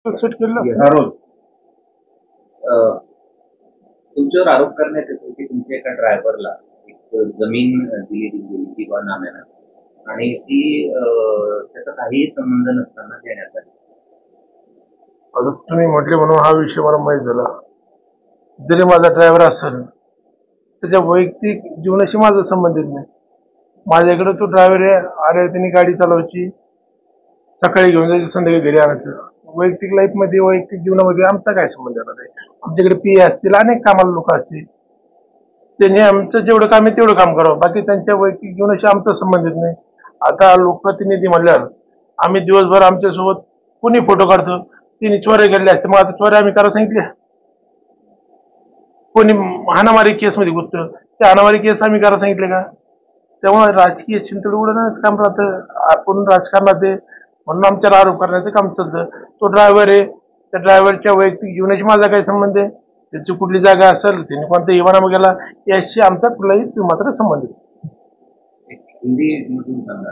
Set केलं रोज तुमच्यावर आरोप करण्यात येतो की तुमच्या एका ड्रायव्हरला एक जमीन दिली गेली किंवा नाम्यानं आणि ती त्याचा काहीही संबंध नसताना देण्यात आली. आता तुम्ही म्हटले म्हणून हा विषय मला माहीत झाला. जरी माझा ड्रायव्हर असेल त्याच्या वैयक्तिक जीवनाशी माझा संबंधित नाही. माझ्याकडे तो ड्रायव्हर आहे, अरे त्यांनी गाडी चालवायची, सकाळी घेऊन जायची, संध्याकाळी घरी आणायचं. वैयक्तिक लाईफमध्ये वैयक्तिक जीवनामध्ये आमचा काय संबंध येणार आहे? आमच्याकडे पी असतील, अनेक कामाला लोक असतील, त्यांनी आमचं जेवढं काम आहे तेवढं काम करावं, बाकी त्यांच्या वैयक्तिक जीवनाशी आमचा संबंधित नाही. आता लोकप्रतिनिधी म्हणल्यावर आम्ही दिवसभर आमच्यासोबत कोणी फोटो काढतो, तिने चोऱ्या केल्या असते, मग आता चोऱ्या आम्ही करायला सांगितल्या? कोणी हाणामारी केसमध्ये गुंततो, त्या हाणामारी केस आम्ही करायला सांगितले का? त्यामुळे राजकीय चिंतड उडवण्याचं काम राहतं. आपण राजकारणात आहे म्हणून आमच्यावर आरोप करण्याचं काम चालतं. तो ड्रायव्हर आहे, त्या ड्रायव्हरच्या वैयक्तिक जीवनाशी माझा काही संबंध आहे? त्याची कुठली जागा असेल, त्याने कोणता इवानामा केला, याशी आमचा कुठलाही मात्र संबंध आहे. हिंदी मधून सांगा.